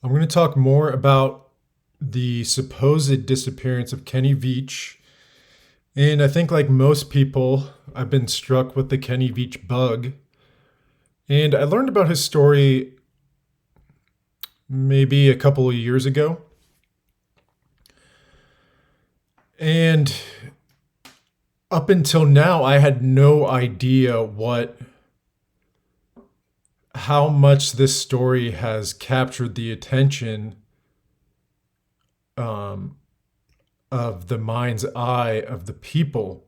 I'm going to talk more about the supposed disappearance of Kenny Veach. And I think, like most people, I've been struck with the Kenny Veach bug. And I learned about his story maybe a couple of years ago. And up until now, I had no idea how much this story has captured the attention um, of the mind's eye of the people.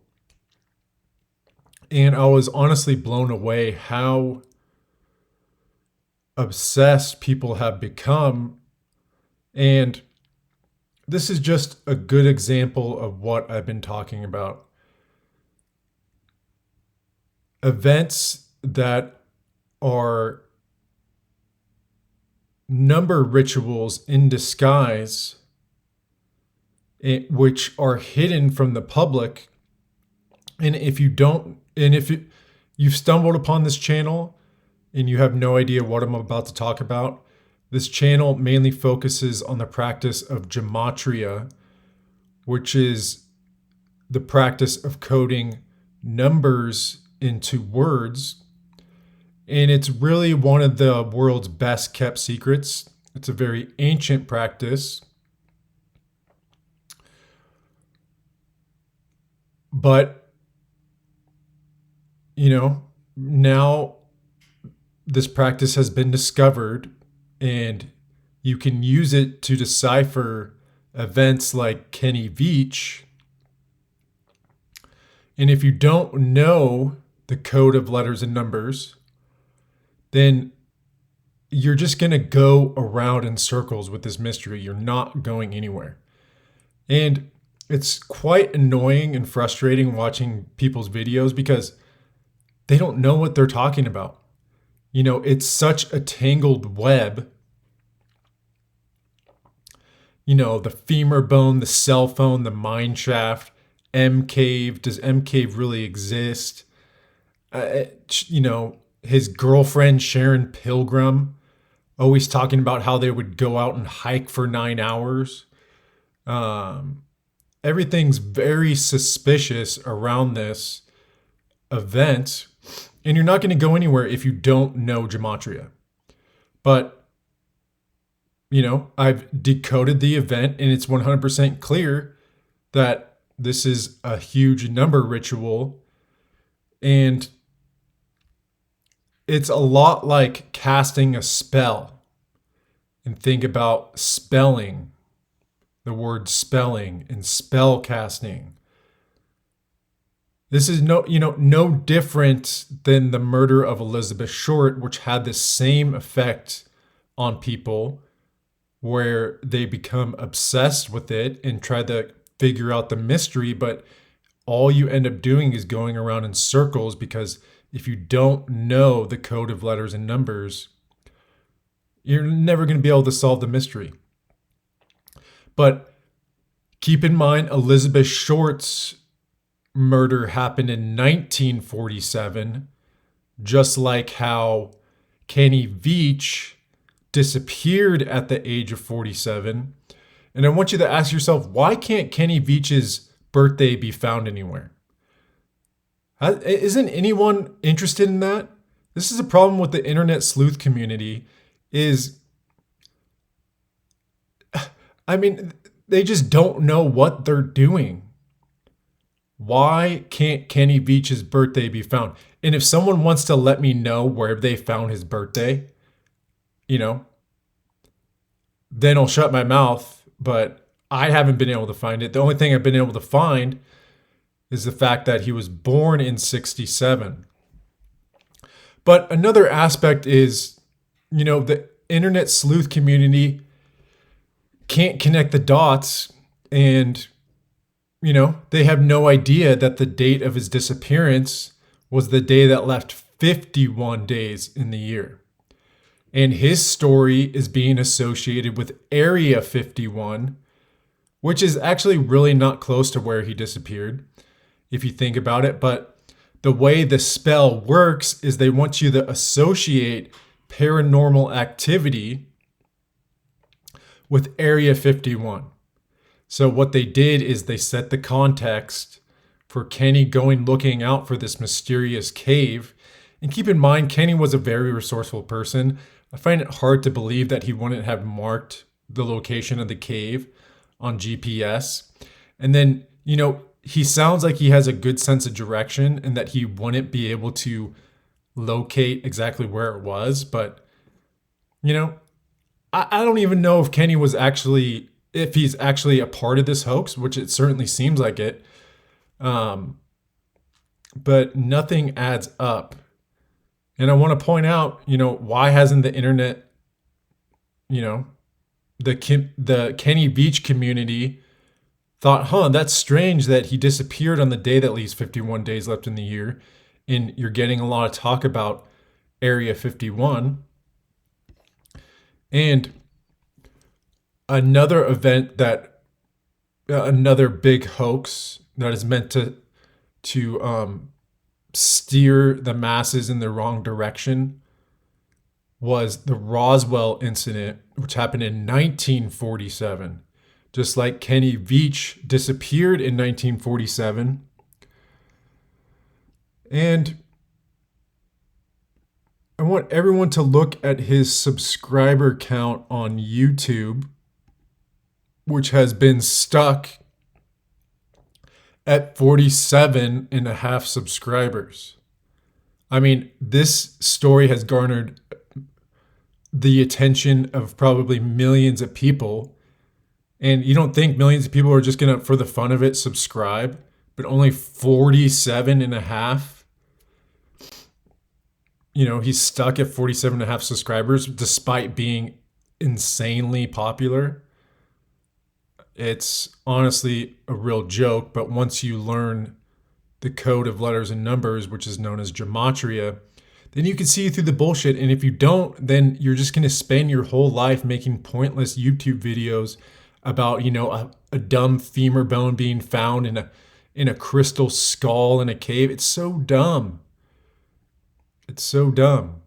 And I was honestly blown away how obsessed people have become. And this is just a good example of what I've been talking about. Events that are number rituals in disguise, which are hidden from the public. And if you've stumbled upon this channel and you have no idea what I'm about to talk about, this channel mainly focuses on the practice of gematria, which is the practice of coding numbers into words. And it's really one of the world's best kept secrets. It's a very ancient practice. But, now this practice has been discovered and you can use it to decipher events like Kenny Veach. And if you don't know the code of letters and numbers, then you're just going to go around in circles with this mystery. You're not going anywhere. And it's quite annoying and frustrating watching people's videos because they don't know what they're talking about. It's such a tangled web. The femur bone, the cell phone, the mine shaft, M cave. Does M cave really exist? His girlfriend, Sharon Pilgrim, always talking about how they would go out and hike for 9 hours. Everything's very suspicious around this event. And you're not going to go anywhere if you don't know gematria. But, I've decoded the event and it's 100% clear that this is a huge number ritual. And it's a lot like casting a spell. And think about spelling, the word spelling and spell casting. This is no different than the murder of Elizabeth Short, which had the same effect on people where they become obsessed with it and try to figure out the mystery. But all you end up doing is going around in circles because if you don't know the code of letters and numbers, you're never going to be able to solve the mystery. But keep in mind, Elizabeth Short's murder happened in 1947, just like how Kenny Veach disappeared at the age of 47. And I want you to ask yourself, why can't Kenny Veach's birthday be found anywhere? Isn't anyone interested in that? This is a problem with the internet sleuth community they just don't know what they're doing. Why can't Kenny Veach's birthday be found? And if someone wants to let me know where they found his birthday, then I'll shut my mouth. But I haven't been able to find it. The only thing I've been able to find is the fact that he was born in 1967. But another aspect is, the internet sleuth community can't connect the dots and they have no idea that the date of his disappearance was the day that left 51 days in the year. And his story is being associated with Area 51, which is actually really not close to where he disappeared, if you think about it. But the way the spell works is they want you to associate paranormal activity with Area 51. So what they did is they set the context for Kenny going looking out for this mysterious cave. And keep in mind, Kenny was a very resourceful person. I find it hard to believe that he wouldn't have marked the location of the cave on GPS. And then, he sounds like he has a good sense of direction and that he wouldn't be able to locate exactly where it was. But, I don't even know if Kenny was actually, if he's actually a part of this hoax, which it certainly seems like it. But nothing adds up. And I want to point out, why hasn't the internet, the Kenny Veach community thought, that's strange that he disappeared on the day that leaves 51 days left in the year. And you're getting a lot of talk about Area 51. And another big hoax that is meant to steer the masses in the wrong direction was the Roswell Incident, which happened in 1947. Just like Kenny Veach disappeared in 1947. And I want everyone to look at his subscriber count on YouTube, which has been stuck at 47 and a half subscribers. I mean, this story has garnered the attention of probably millions of people. And you don't think millions of people are just going to, for the fun of it, subscribe, but only 47 and a half. He's stuck at 47 and a half subscribers despite being insanely popular. It's honestly a real joke, but once you learn the code of letters and numbers, which is known as gematria, then you can see through the bullshit. And if you don't, then you're just going to spend your whole life making pointless YouTube videos about, a dumb femur bone being found in a crystal skull in a cave. It's so dumb. It's so dumb.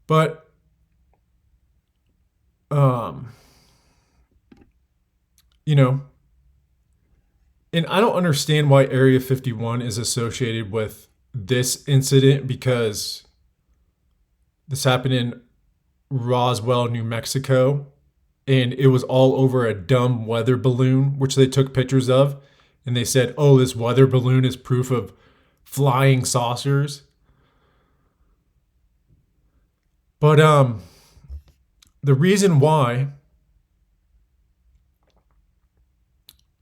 But and I don't understand why Area 51 is associated with this incident, because this happened in Roswell, New Mexico, and it was all over a dumb weather balloon, which they took pictures of, and they said, oh, this weather balloon is proof of flying saucers. But the reason why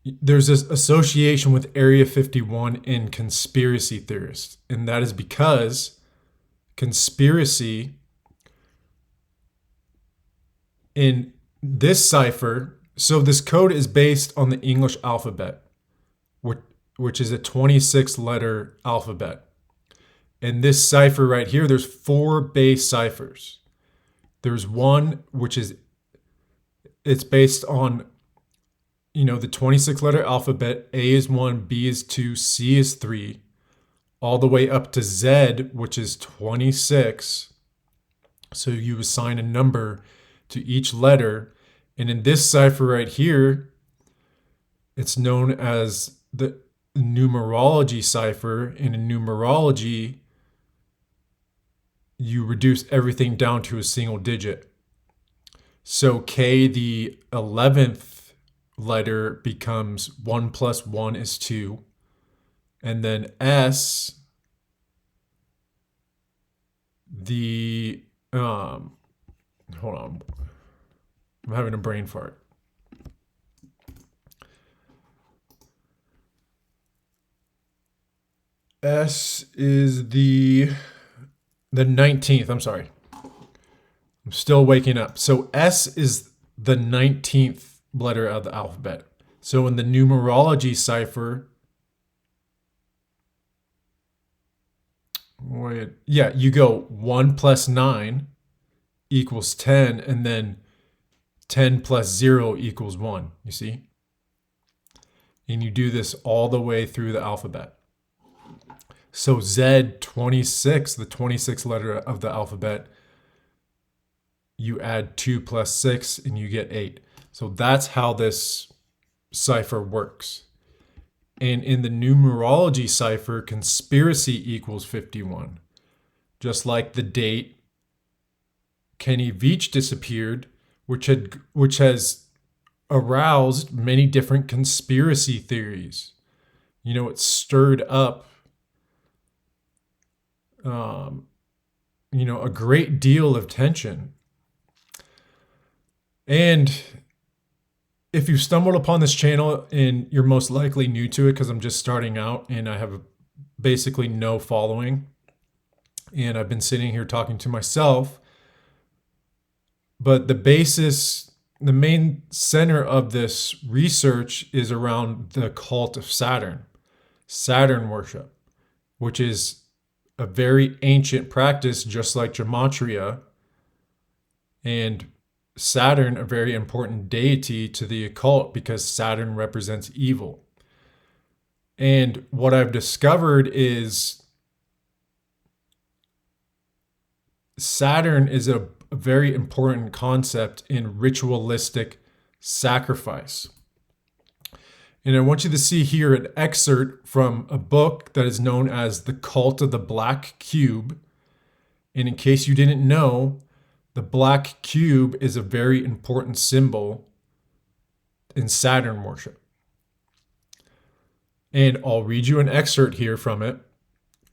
there's this association with Area 51 and conspiracy theorists, and that is because conspiracy in this cipher, so this code is based on the English alphabet, which is a 26-letter alphabet. And this cipher right here, there's 4 base ciphers. There's one it's based on, the 26-letter alphabet. A is 1, B is 2, C is 3, all the way up to Z, which is 26. So you assign a number to each letter. And in this cipher right here, it's known as the Numerology Cipher. And in numerology, you reduce everything down to a single digit. So K, the 11th letter, becomes 1 plus 1 is 2. And then S, hold on. I'm having a brain fart. S is the 19th. I'm sorry. I'm still waking up. So S is the 19th letter of the alphabet. So in the numerology cipher, you go 1 plus 9 equals 10, and then 10 plus 0 equals 1, you see? And you do this all the way through the alphabet. So Z26, the 26th letter of the alphabet, you add 2 plus 6 and you get 8. So that's how this cipher works. And in the numerology cipher, conspiracy equals 51. Just like the date Kenny Veach disappeared, which has aroused many different conspiracy theories. You know, it stirred up a great deal of tension. And if you stumbled upon this channel and you're most likely new to it, because I'm just starting out and I have basically no following, and I've been sitting here talking to myself, but the main center of this research is around the cult of Saturn worship, which is a very ancient practice, just like gematria, and Saturn, a very important deity to the occult because Saturn represents evil. And what I've discovered is Saturn is a very important concept in ritualistic sacrifice. And I want you to see here an excerpt from a book that is known as The Cult of the Black Cube. And in case you didn't know, the black cube is a very important symbol in Saturn worship. And I'll read you an excerpt here from it.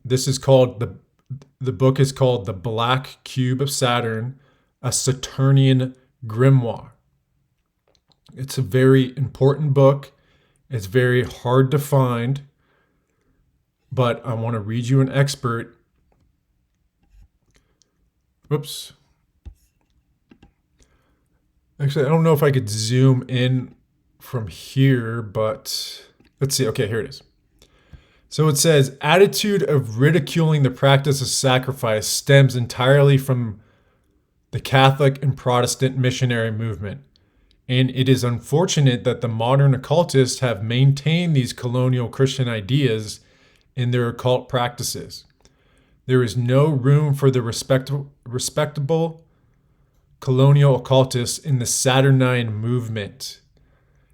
This is called, the book is called The Black Cube of Saturn, a Saturnian Grimoire. It's a very important book. It's very hard to find, but I want to read you an excerpt. Whoops. Actually, I don't know if I could zoom in from here, but let's see. Okay, here it is. So it says, attitude of ridiculing the practice of sacrifice stems entirely from the Catholic and Protestant missionary movement. And it is unfortunate that the modern occultists have maintained these colonial Christian ideas in their occult practices. There is no room for the respectable colonial occultists in the Saturnine movement.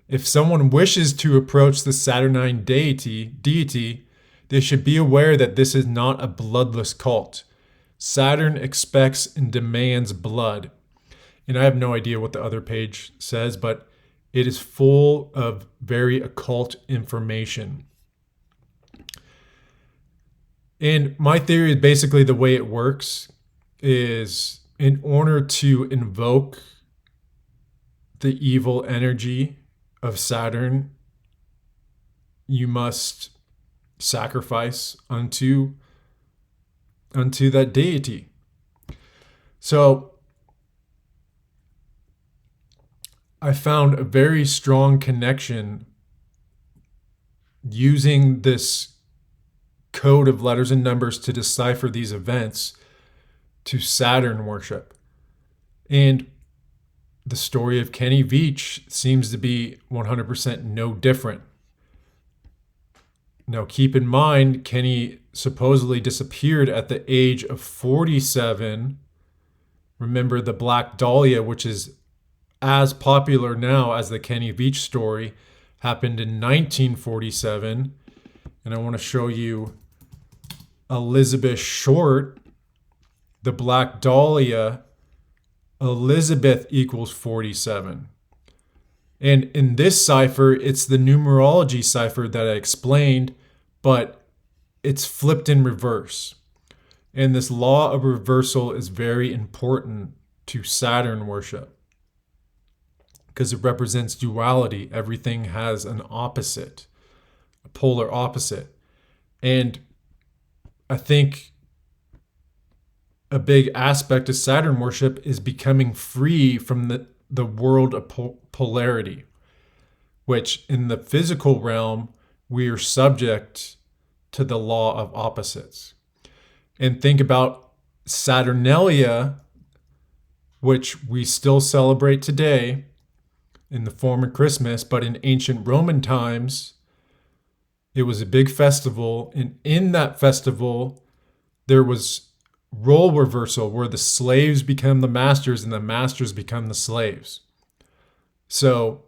If someone wishes to approach the Saturnine deity, they should be aware that this is not a bloodless cult. Saturn expects and demands blood. And I have no idea what the other page says, but it is full of very occult information. And my theory is basically the way it works is in order to invoke the evil energy of Saturn, you must sacrifice unto that deity. So I found a very strong connection using this code of letters and numbers to decipher these events to Saturn worship. And the story of Kenny Veach seems to be 100% no different. Now, keep in mind, Kenny supposedly disappeared at the age of 47. Remember the Black Dahlia, which is as popular now as the Kenny Veach story, happened in 1947. And I want to show you Elizabeth Short, the Black Dahlia. Elizabeth equals 47. And in this cipher, it's the numerology cipher that I explained, but it's flipped in reverse. And this law of reversal is very important to Saturn worship because it represents duality. Everything has an opposite, a polar opposite. And I think a big aspect of Saturn worship is becoming free from the world of polarity, which in the physical realm, we are subject to the law of opposites. And think about Saturnalia, which we still celebrate today in the form of Christmas, but in ancient Roman times, it was a big festival. And in that festival, there was role reversal where the slaves become the masters and the masters become the slaves. So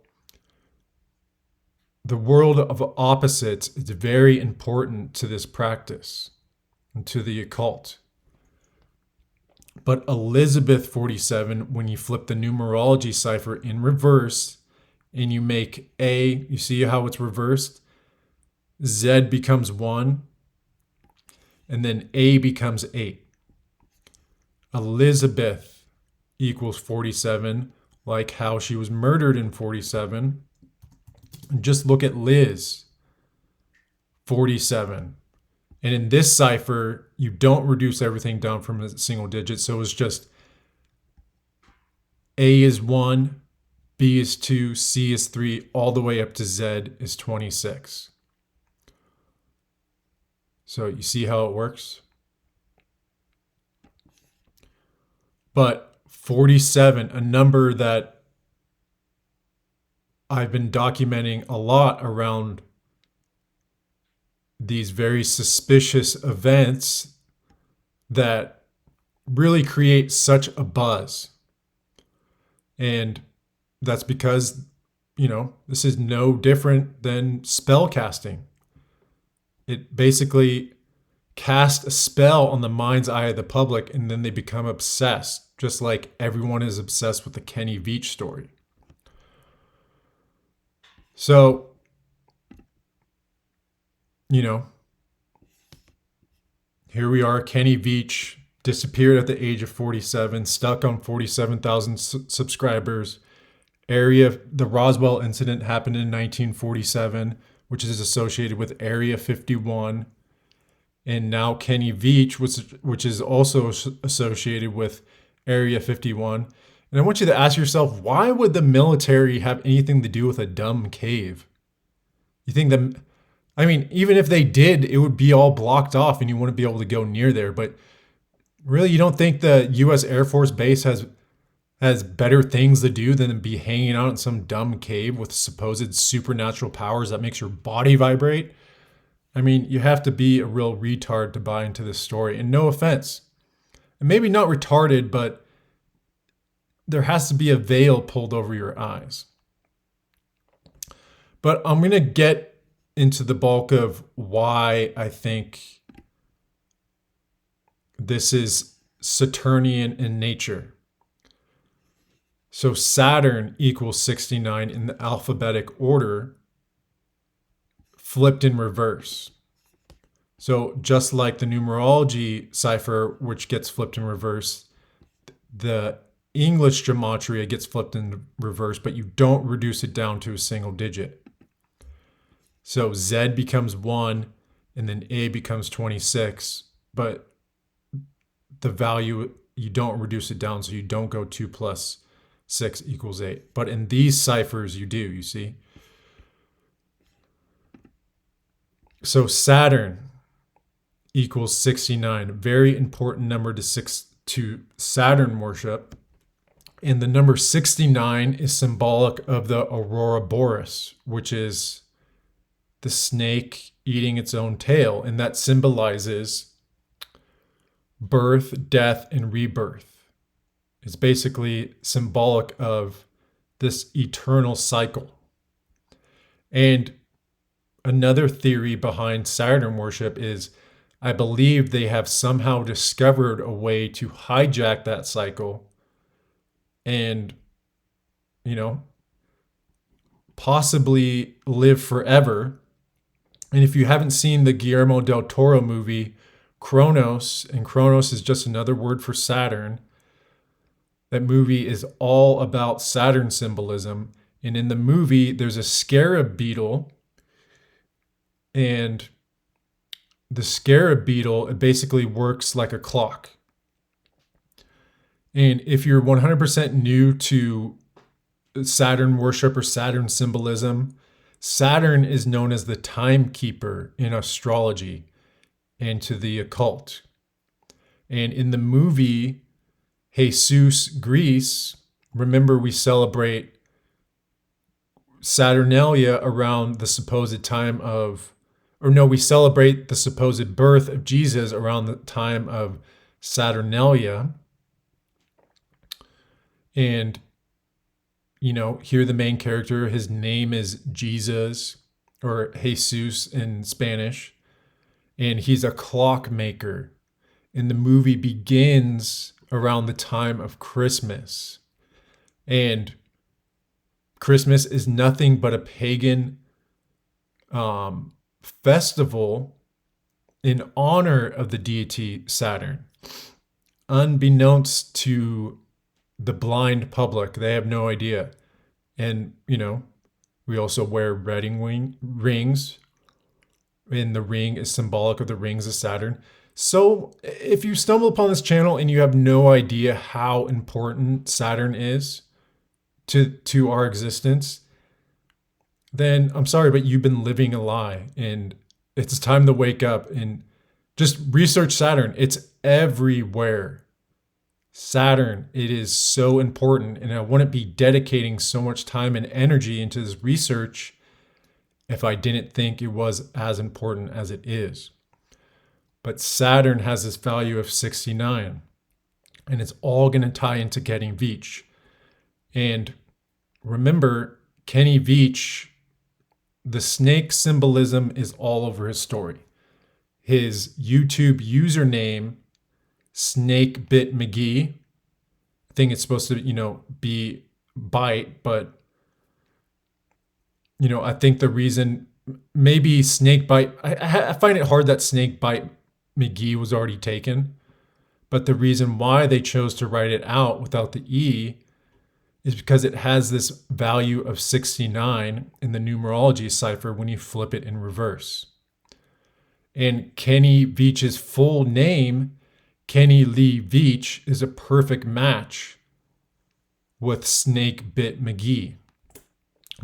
the world of opposites is very important to this practice and to the occult. But Elizabeth 47, when you flip the numerology cipher in reverse and you make A, you see how it's reversed? Z becomes 1, and then A becomes 8. Elizabeth equals 47, like how she was murdered in 47. And just look at Liz, 47. And in this cipher, you don't reduce everything down from a single digit. So it's just A is 1, B is 2, C is 3, all the way up to Z is 26. So you see how it works? But 47, a number that I've been documenting a lot around these very suspicious events that really create such a buzz. And that's because, this is no different than spell casting. It basically casts a spell on the mind's eye of the public, and then they become obsessed, just like everyone is obsessed with the Kenny Veach story. So, here we are. Kenny Veach disappeared at the age of 47, stuck on 47,000 subscribers. The Roswell Incident happened in 1947, which is associated with Area 51. And now Kenny Veach, which is also associated with Area 51. And I want you to ask yourself, why would the military have anything to do with a dumb cave? You think even if they did, it would be all blocked off and you wouldn't be able to go near there. But really, you don't think the U.S. Air Force Base has better things to do than be hanging out in some dumb cave with supposed supernatural powers that makes your body vibrate? You have to be a real retard to buy into this story. And no offense. And maybe not retarded, but there has to be a veil pulled over your eyes. But I'm going to get into the bulk of why I think this is Saturnian in nature. So Saturn equals 69 in the alphabetic order, flipped in reverse. So just like the numerology cipher, which gets flipped in reverse, the English gematria gets flipped in reverse, but you don't reduce it down to a single digit. So Z becomes 1, and then A becomes 26, but the value, you don't reduce it down, so you don't go 2 plus 6 equals 8. But in these ciphers, you do, you see? So Saturn equals 69, very important number to Saturn worship. And the number 69 is symbolic of the Aurora Boreas, which is the snake eating its own tail. And that symbolizes birth, death, and rebirth. It's basically symbolic of this eternal cycle. And another theory behind Saturn worship is I believe they have somehow discovered a way to hijack that cycle and, possibly live forever. And if you haven't seen the Guillermo del Toro movie, Kronos, and Kronos is just another word for Saturn, that movie is all about Saturn symbolism. And in the movie, there's a scarab beetle. And the scarab beetle, it basically works like a clock. And if you're 100% new to Saturn worship or Saturn symbolism, Saturn is known as the timekeeper in astrology and to the occult. And in the movie Jesus Greece, remember we celebrate Saturnalia around the supposed time of, we celebrate the supposed birth of Jesus around the time of Saturnalia. And, here the main character, his name is Jesus or Jesus in Spanish, and he's a clockmaker. And the movie begins around the time of Christmas. And Christmas is nothing but a pagan festival in honor of the deity Saturn. Unbeknownst to the blind public, they have no idea. And, we also wear rings, and the ring is symbolic of the rings of Saturn. So if you stumble upon this channel and you have no idea how important Saturn is to our existence, then I'm sorry, but you've been living a lie, and it's time to wake up and just research Saturn. It's everywhere. Saturn, it is so important, and I wouldn't be dedicating so much time and energy into this research if I didn't think it was as important as it is. But Saturn has this value of 69, and it's all going to tie into Kenny Veach. And remember, Kenny Veach, the snake symbolism is all over his story. His YouTube username, Snake Bit McGee. I think it's supposed to, be bite, but I think the reason maybe snake bite. I find it hard that Snake Bite McGee was already taken, but the reason why they chose to write it out without the E is because it has this value of 69 in the numerology cipher when you flip it in reverse. And Kenny Veach's full name, Kenny Lee Veach, is a perfect match with Snake Bit McGee,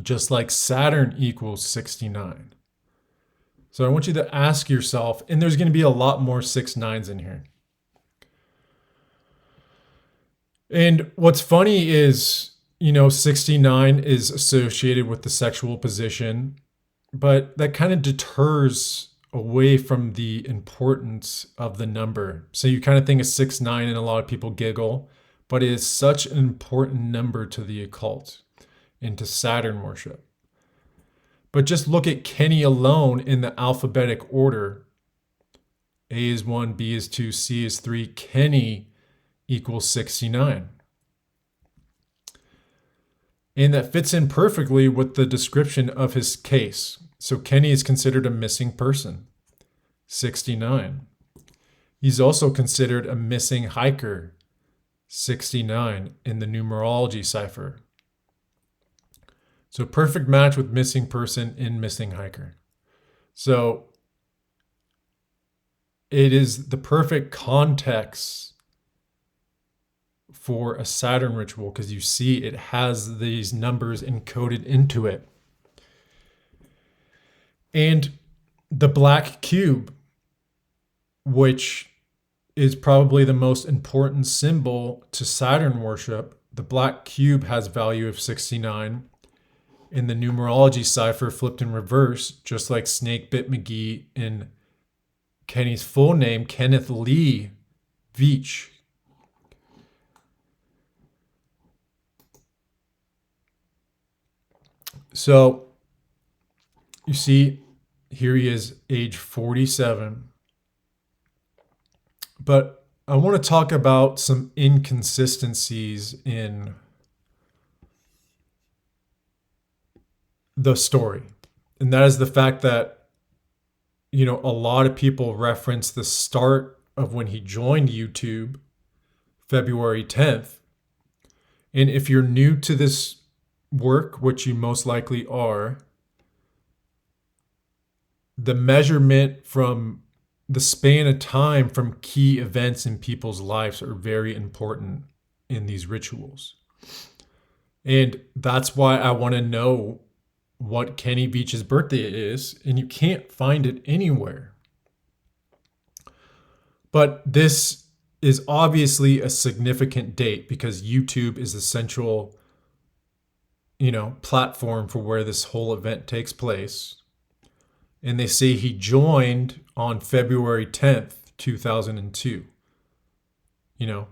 just like Saturn equals 69. So I want you to ask yourself, and there's going to be a lot more 6-9s in here. And what's funny is, 69 is associated with the sexual position, but that kind of deters away from the importance of the number. So you kind of think of 6-9 and a lot of people giggle, but it is such an important number to the occult and to Saturn worship. But just look at Kenny alone in the alphabetic order. A is 1, B is 2, C is 3. Kenny equals 69. And that fits in perfectly with the description of his case. So Kenny is considered a missing person, 69. He's also considered a missing hiker, 69 in the numerology cipher. So perfect match with missing person in missing hiker. So it is the perfect context for a Saturn ritual because you see it has these numbers encoded into it. And the black cube, which is probably the most important symbol to Saturn worship, the black cube has value of 69 in the numerology cipher flipped in reverse, just like Snake Bit McGee in Kenny's full name, Kenneth Lee Veach. So you see, here he is, age 47. But I want to talk about some inconsistencies in the story. And that is the fact that, a lot of people reference the start of when he joined YouTube, February 10th. And if you're new to this work, which you most likely are, the measurement from the span of time from key events in people's lives are very important in these rituals. And that's why I want to know what Kenny Veach's birthday is, and you can't find it anywhere. But this is obviously a significant date because YouTube is the central platform for where this whole event takes place. And they say he joined on February 10th, 2002. you know,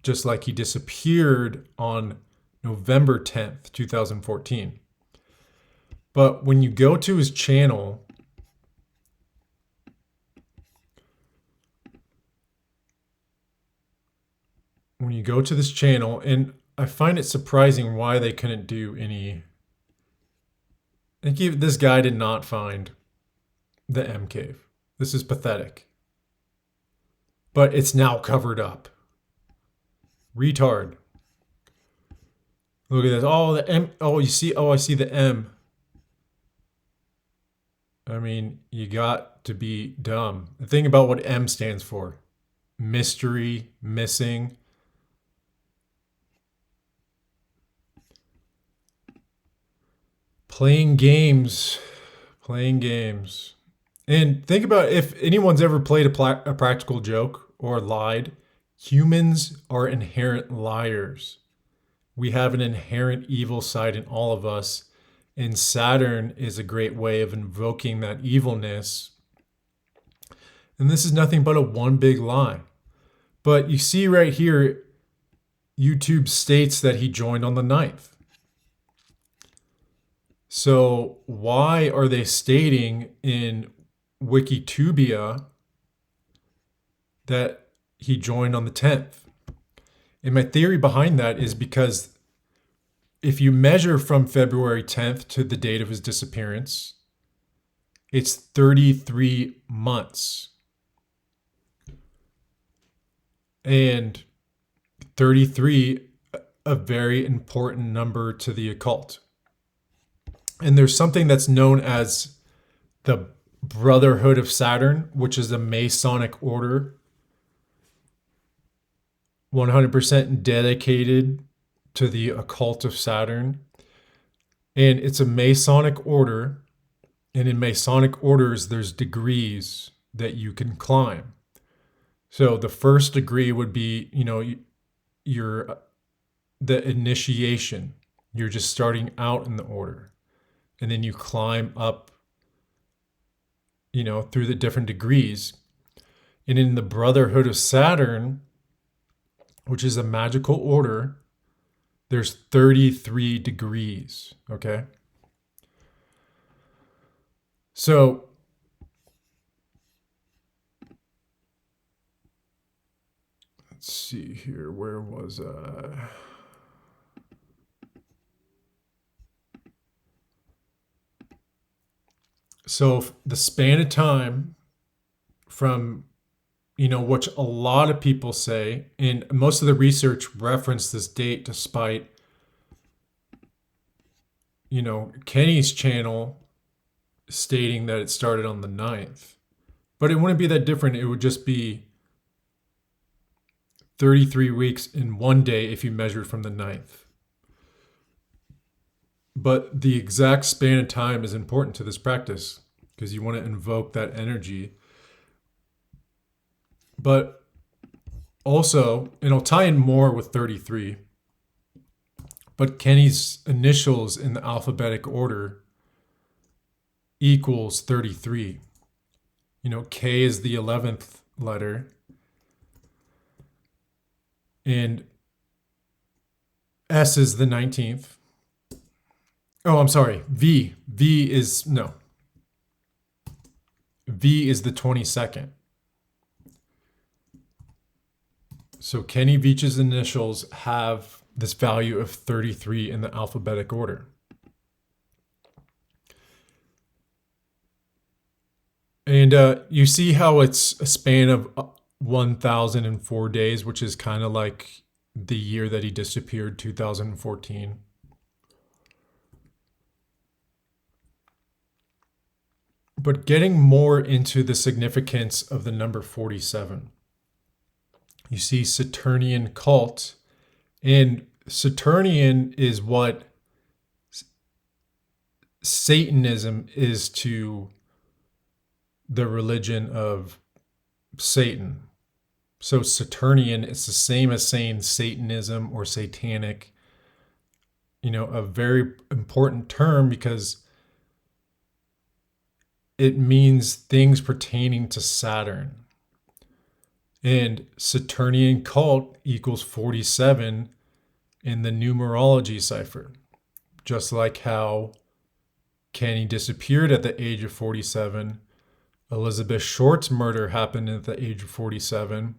just like he disappeared on November 10th, 2014. But when you go to his channel, and I find it surprising why they couldn't do any. I think this guy did not find the M cave. This is pathetic. But it's now covered up. Retard. Look at this. Oh, the M. Oh, you see. Oh, I see the M. I mean, you got to be dumb. The thing about what M stands for: mystery, missing. Playing games. And think about if anyone's ever played a practical joke or lied. Humans are inherent liars. We have an inherent evil side in all of us. And Saturn is a great way of invoking that evilness. And this is nothing but a one big lie. But you see right here, YouTube states that he joined on the 9th. So why are they stating in Wikitubia that he joined on the 10th? And my theory behind that is because if you measure from February 10th to the date of his disappearance, it's 33 months. And 33, a very important number to the occult. And there's something that's known as the Brotherhood of Saturn, which is a Masonic order, 100% dedicated to the occult of Saturn. And it's a Masonic order. And in Masonic orders, there's degrees that you can climb. So the first degree would be, the initiation. You're just starting out in the order. And then you climb up, through the different degrees. And in the Brotherhood of Saturn, which is a magical order, there's 33 degrees, okay? So let's see here, where was I? So the span of time from, which a lot of people say, and most of the research referenced this date despite, Kenny's channel stating that it started on the 9th. But it wouldn't be that different. It would just be 33 weeks in one day if you measured from the 9th. But the exact span of time is important to this practice because you want to invoke that energy. But also, and I'll tie in more with 33, but Kenny's initials in the alphabetic order equals 33. K is the 11th letter. And S is the 19th. Oh, I'm sorry. V is the 22nd. So Kenny Veach's initials have this value of 33 in the alphabetic order. And you see how it's a span of 1,004 days, which is kind of like the year that he disappeared, 2014. But getting more into the significance of the number 47, you see Saturnian cult, and Saturnian is what Satanism is to the religion of Satan. So Saturnian, it's the same as saying Satanism or satanic, a very important term because it means things pertaining to Saturn. And Saturnian cult equals 47 in the numerology cipher. Just like how Kenny disappeared at the age of 47, Elizabeth Short's murder happened at the age of 47,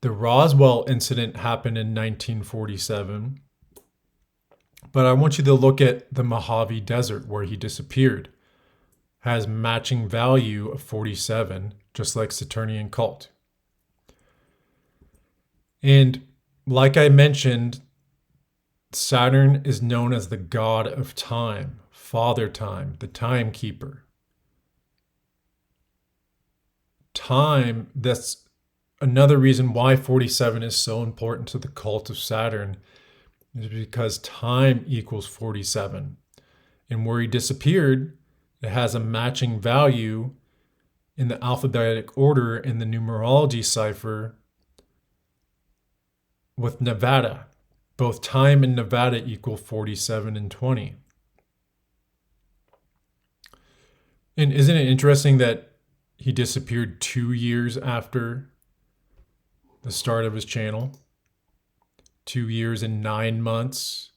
the Roswell incident happened in 1947. But I want you to look at the Mojave Desert where he disappeared. Has matching value of 47, just like Saturnian cult. And like I mentioned, Saturn is known as the god of time, Father Time, the timekeeper. Time, that's another reason why 47 is so important to the cult of Saturn, is because time equals 47. And where he disappeared, it has a matching value in the alphabetic order in the numerology cipher with Nevada. Both time and Nevada equal 47 and 20. And isn't it interesting that he disappeared 2 years after the start of his channel? 2 years and 9 months.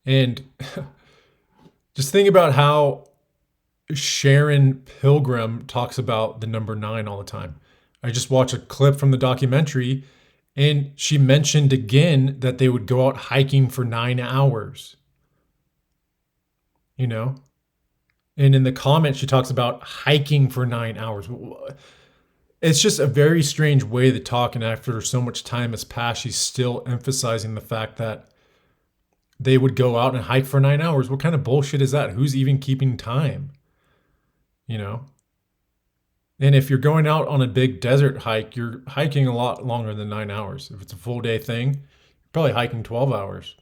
And just think about how Sharon Pilgrim talks about the number 9 all the time. I just watched a clip from the documentary, and she mentioned again that they would go out hiking for 9 hours. You know? And in the comments, she talks about hiking for 9 hours. It's just a very strange way to talk. And after so much time has passed, she's still emphasizing the fact that they would go out and hike for 9 hours. What kind of bullshit is that? Who's even keeping time? You know? And if you're going out on a big desert hike, you're hiking a lot longer than 9 hours. If it's a full day thing, you're probably hiking 12 hours.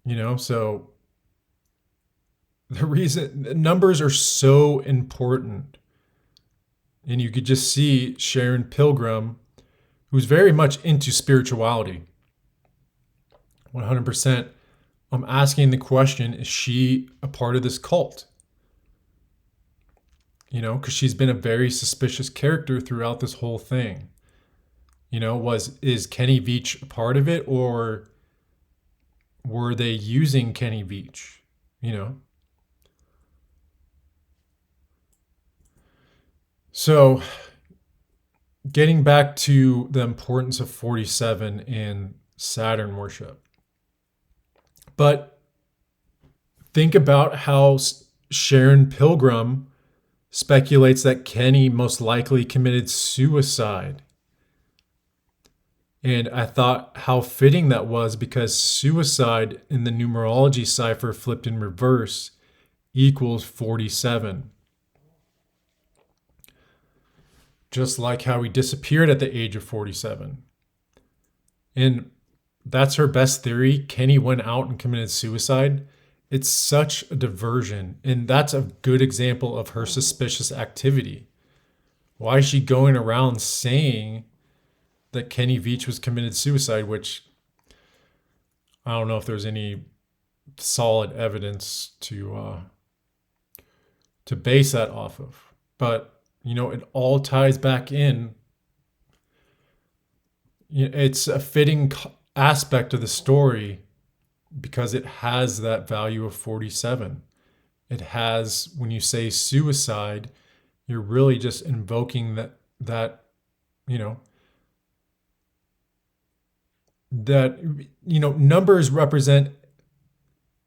You know, so the reason numbers are so important. And you could just see Sharon Pilgrim, who's very much into spirituality. 100%. I'm asking the question, is she a part of this cult? You know, because she's been a very suspicious character throughout this whole thing. You know, is Kenny Veach a part of it, or were they using Kenny Veach? You know? So, getting back to the importance of 47 in Saturn worship. But think about how Sharon Pilgrim speculates that Kenny most likely committed suicide. And I thought how fitting that was, because suicide in the numerology cipher flipped in reverse equals 47. Just like how he disappeared at the age of 47. And that's her best theory. Kenny went out and committed suicide. It's such a diversion. And that's a good example of her suspicious activity. Why is she going around saying that Kenny Veach was committed suicide, which I don't know if there's any solid evidence to base that off of. But you know, it all ties back in. It's a fitting aspect of the story because it has that value of 47. It has, when you say suicide, you're really just invoking that numbers represent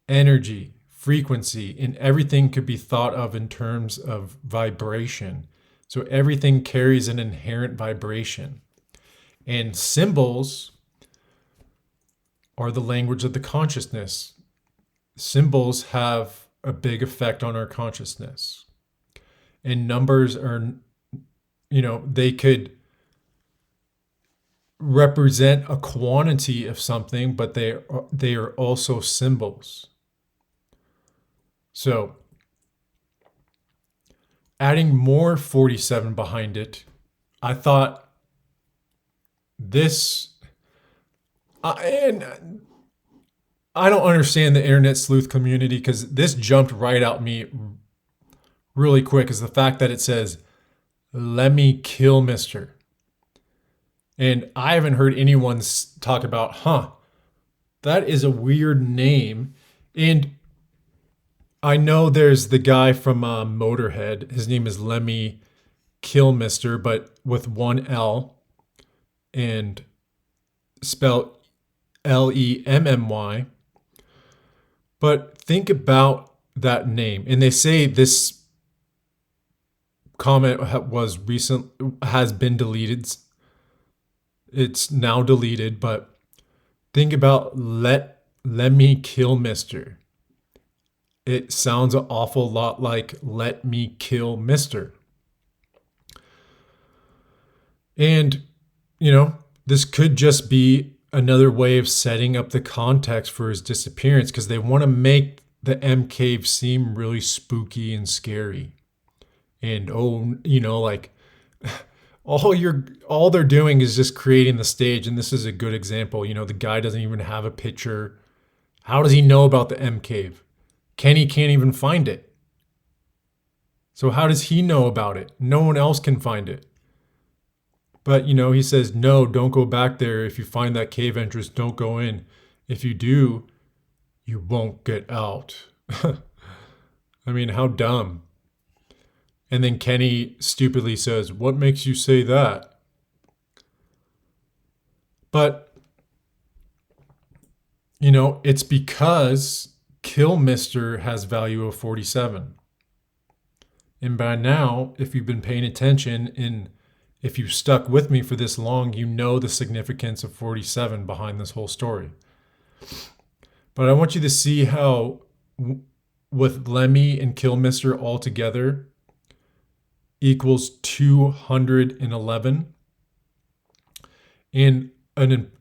energy, frequency, and everything could be thought of in terms of vibration. So everything carries an inherent vibration. And symbols are the language of the consciousness. Symbols have a big effect on our consciousness. And numbers are, they could represent a quantity of something, but they are also symbols. So adding more 47 behind it, I thought and I don't understand the internet sleuth community, because this jumped right out me really quick, is the fact that it says Let me kill Mister. And I haven't heard anyone talk about, that is a weird name. And I know there's the guy from Motorhead. His name is Lemmy Kilmister, but with one L and spelled Lemmy. But think about that name. And they say this comment has been deleted. It's now deleted, but think about let me kill Mister. It sounds an awful lot like let me kill Mister. And, this could just be another way of setting up the context for his disappearance because they want to make the M cave seem really spooky and scary. And like all they're doing is just creating the stage, and this is a good example. The guy doesn't even have a picture. How does he know about the M cave? Kenny can't even find it. So how does he know about it? No one else can find it. But, he says, no, don't go back there. If you find that cave entrance, don't go in. If you do, you won't get out. I mean, how dumb. And then Kenny stupidly says, what makes you say that? But, it's because Kill Mister has value of 47. And by now, if you've been paying attention and if you've stuck with me for this long, you know the significance of 47 behind this whole story. But I want you to see how with Lemmy and Kill Mister all together equals 211. And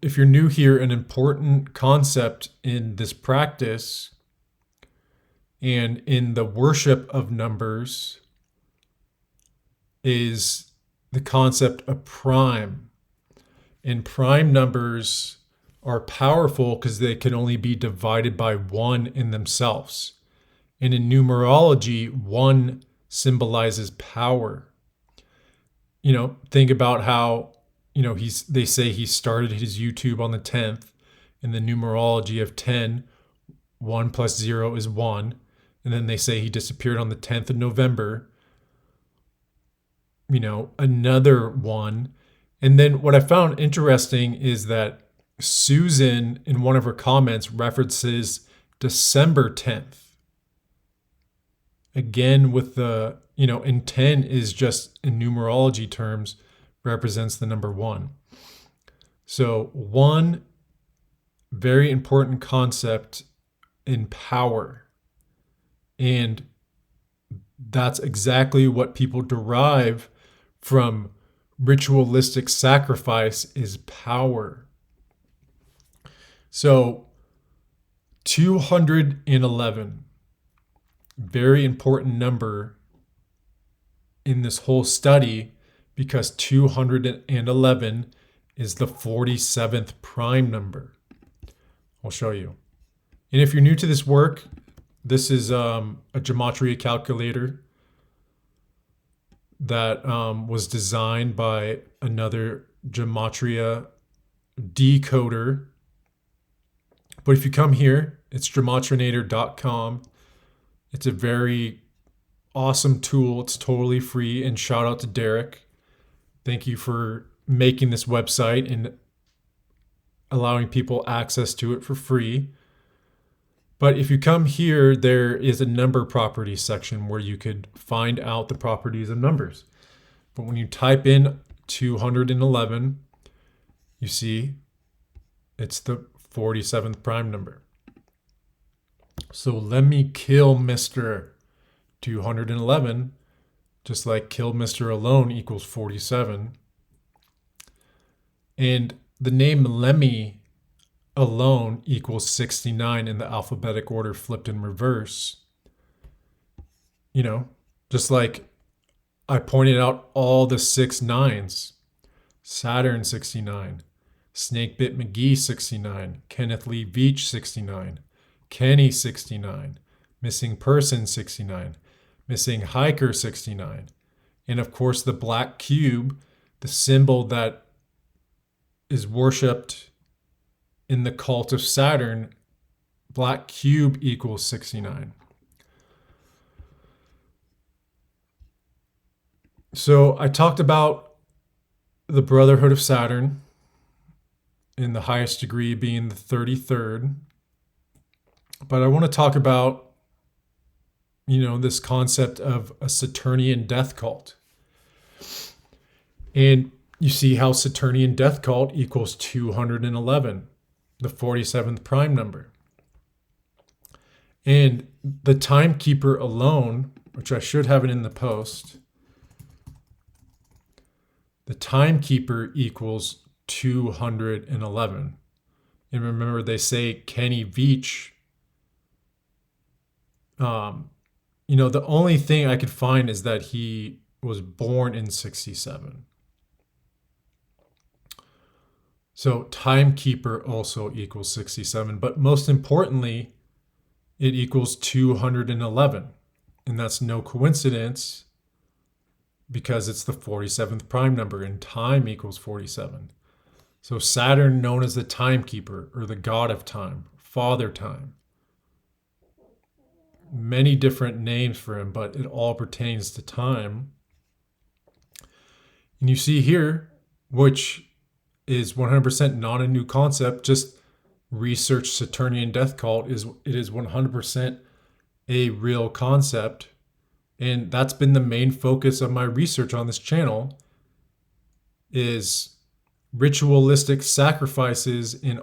if you're new here, an important concept in this practice and in the worship of numbers is the concept of prime. And prime numbers are powerful because they can only be divided by 1 in themselves. And in numerology, 1 symbolizes power. Think about how, they say he started his YouTube on the 10th. In the numerology of 10, 1 plus 0 is 1. And then they say he disappeared on the 10th of November. Another 1. And then what I found interesting is that Susan, in one of her comments, references December 10th. Again, with the, and 10 is just in numerology terms, represents the number 1. So 1, very important concept in power. And that's exactly what people derive from ritualistic sacrifice is power. So 211, very important number in this whole study because 211 is the 47th prime number. I'll show you. And if you're new to this work, this is a gematria calculator that was designed by another gematria decoder. But if you come here, it's gematrinator.com. It's a very awesome tool. It's totally free. And shout out to Derek. Thank you for making this website and allowing people access to it for free. But if you come here, there is a number properties section where you could find out the properties of numbers. But when you type in 211, you see it's the 47th prime number. So let me kill Mr. 211, just like kill Mr. alone equals 47. And the name Lemmy alone equals 69 in the alphabetic order flipped in reverse. Just like I pointed out all the 6 9s. Saturn 69, Snakebit McGee 69, Kenneth Lee Veach 69, Kenny 69, Missing Person 69, Missing Hiker 69, And of course, the black cube, the symbol that is worshipped in the cult of Saturn, black cube equals 69. So I talked about the Brotherhood of Saturn, in the highest degree being the 33rd. But I want to talk about, this concept of a Saturnian death cult. And you see how Saturnian death cult equals 211, the 47th prime number. And the timekeeper alone, which I should have it in the post, the timekeeper equals 211. And remember, they say Kenny Veach. The only thing I could find is that he was born in 67. So timekeeper also equals 67. But most importantly, it equals 211. And that's no coincidence, because it's the 47th prime number and time equals 47. So Saturn, known as the timekeeper or the god of time, father time. Many different names for him, but it all pertains to time. And you see here, which is 100% not a new concept, just research Saturnian death cult, it is 100% a real concept. And that's been the main focus of my research on this channel, is ritualistic sacrifices in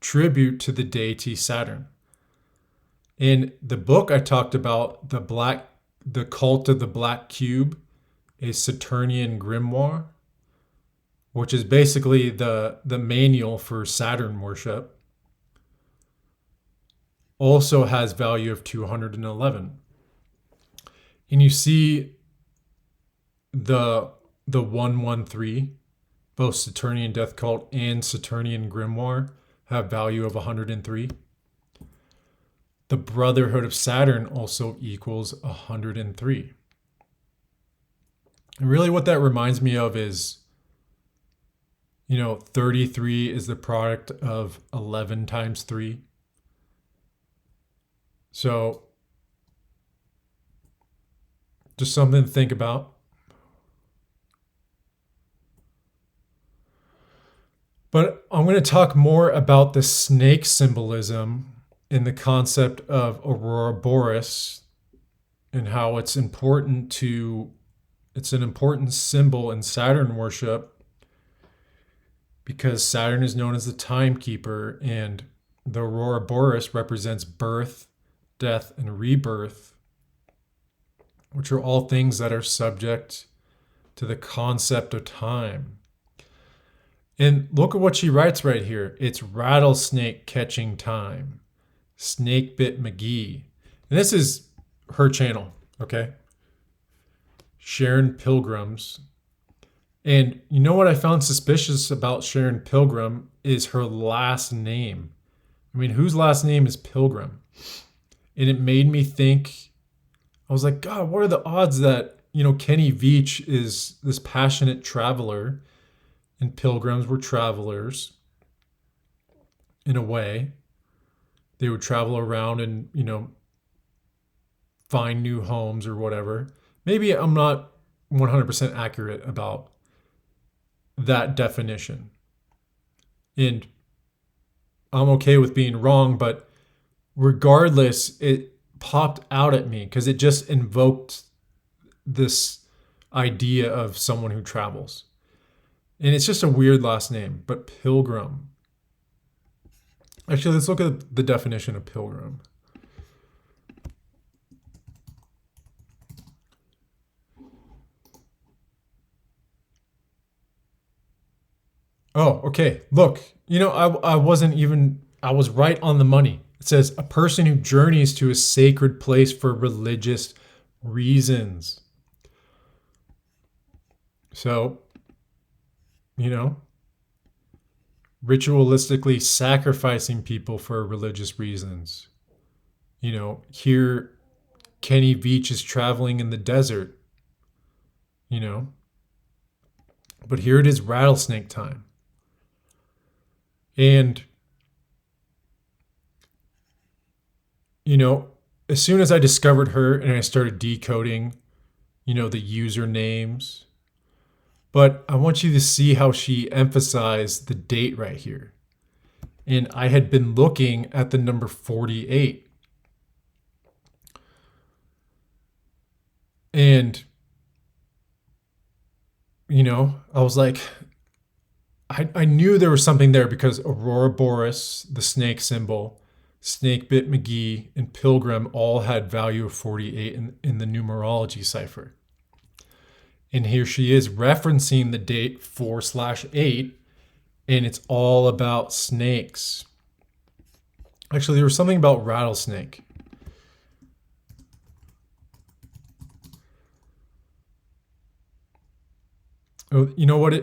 tribute to the deity Saturn. In the book, I talked about the cult of the black cube, a Saturnian grimoire, which is basically the manual for Saturn worship. Also has value of 211. And you see the 113, both Saturnian death cult and Saturnian grimoire have value of 103. The Brotherhood of Saturn also equals 103. And really what that reminds me of is, 33 is the product of 11 times 3. So just something to think about. But I'm going to talk more about the snake symbolism in the concept of Aurora Boreas and how it's an important symbol in Saturn worship, because Saturn is known as the timekeeper, and the Aurora Boreas represents birth, death, and rebirth, which are all things that are subject to the concept of time. And look at what she writes right here. It's rattlesnake catching time. Snake bit McGee. And this is her channel, okay? Sharon Pilgrim's. And you know what I found suspicious about Sharon Pilgrim is her last name. I mean, whose last name is Pilgrim? And it made me think, I was like, God, what are the odds that, Kenny Veach is this passionate traveler, and pilgrims were travelers in a way. They would travel around and, find new homes or whatever. Maybe I'm not 100% accurate about that definition. And I'm okay with being wrong, but regardless, it popped out at me because it just invoked this idea of someone who travels. And it's just a weird last name, but Pilgrim. Actually, let's look at the definition of pilgrim. Oh, okay. Look, I was right on the money. It says a person who journeys to a sacred place for religious reasons. So, ritualistically sacrificing people for religious reasons. Here Kenny Veach is traveling in the desert, you know. But here it is, rattlesnake time. And, you know, as soon as I discovered her and I started decoding, the usernames, but I want you to see how she emphasized the date right here. And I had been looking at the number 48. And, I was like, I knew there was something there because Aurora Boreas, the snake symbol, Snake Bit McGee, and Pilgrim all had value of 48 in the numerology cipher. And here she is referencing the date 4/8, and it's all about snakes. Actually, there was something about rattlesnake. Oh, you know what?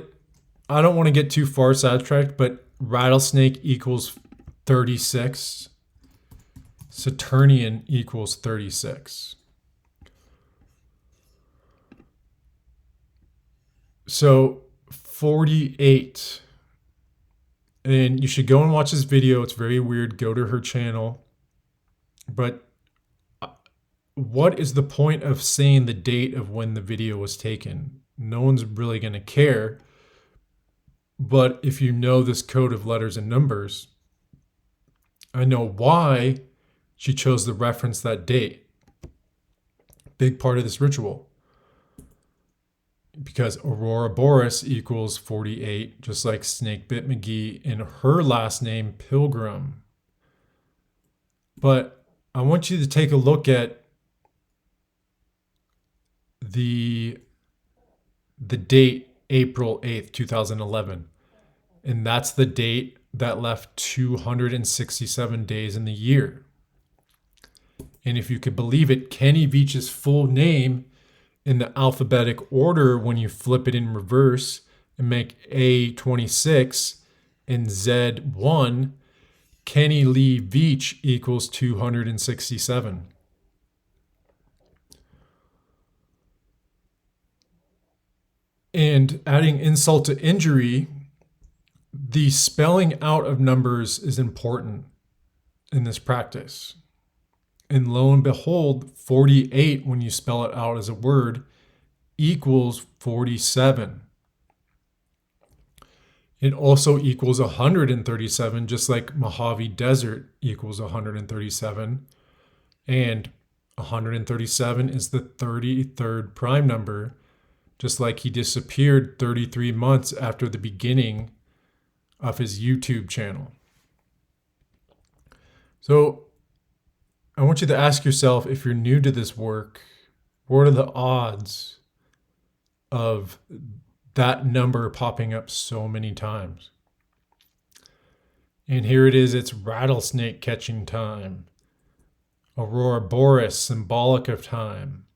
I don't want to get too far sidetracked, but rattlesnake equals 36. Saturnian equals 36. So 48. And you should go and watch this video. It's very weird. Go to her channel. But what is the point of saying the date of when the video was taken? No one's really going to care. But if you know this code of letters and numbers, I know why she chose to reference that date. Big part of this ritual. Because Aurora Boreas equals 48, just like Snake Bit McGee, and her last name, Pilgrim. But I want you to take a look at the date, April 8th, 2011. And that's the date that left 267 days in the year. And if you could believe it, Kenny Veach's full name in the alphabetic order, when you flip it in reverse and make A 26 and Z 1, Kenny Lee Veach equals 267. And adding insult to injury, the spelling out of numbers is important in this practice. And lo and behold, 48, when you spell it out as a word, equals 47. It also equals 137, just like Mojave Desert equals 137. And 137 is the 33rd prime number, just like he disappeared 33 months after the beginning of his YouTube channel. So I want you to ask yourself, if you're new to this work, what are the odds of that number popping up so many times? And here it is, it's rattlesnake catching time. Aurora Boreas, symbolic of time.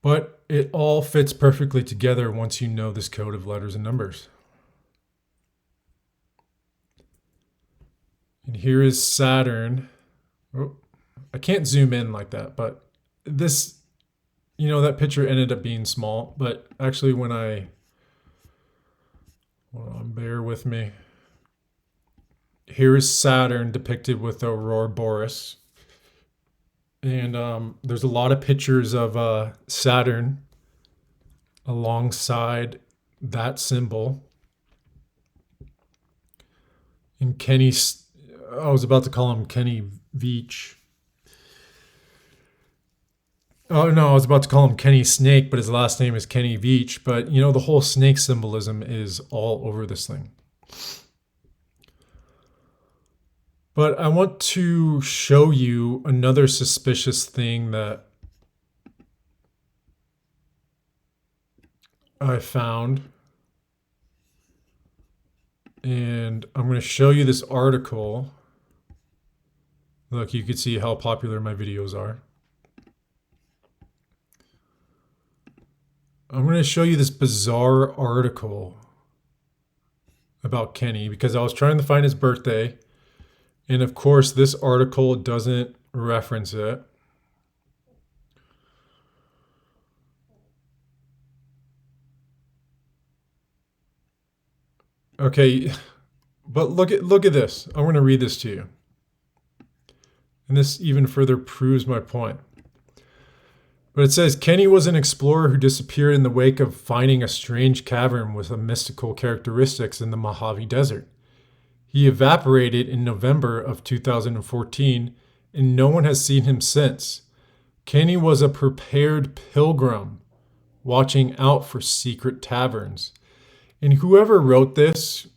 But it all fits perfectly together once you know this code of letters and numbers. And here is Saturn. Oh, I can't zoom in like that, but this, that picture ended up being small. But actually, hold on, bear with me. Here is Saturn depicted with Aurora Boreas. And there's a lot of pictures of Saturn alongside that symbol. And I was about to call him Kenny Veach. Oh, no, I was about to call him Kenny Snake, but his last name is Kenny Veach. But, the whole snake symbolism is all over this thing. But I want to show you another suspicious thing that I found. And I'm going to show you this article. Look, you can see how popular my videos are. I'm going to show you this bizarre article about Kenny because I was trying to find his birthday. And of course, this article doesn't reference it. Okay, but look at this. I'm going to read this to you. And this even further proves my point. But it says Kenny was an explorer who disappeared in the wake of finding a strange cavern with mystical characteristics in the Mojave Desert. He evaporated in November of 2014, and no one has seen him since. Kenny was a prepared pilgrim, watching out for secret taverns. And whoever wrote this,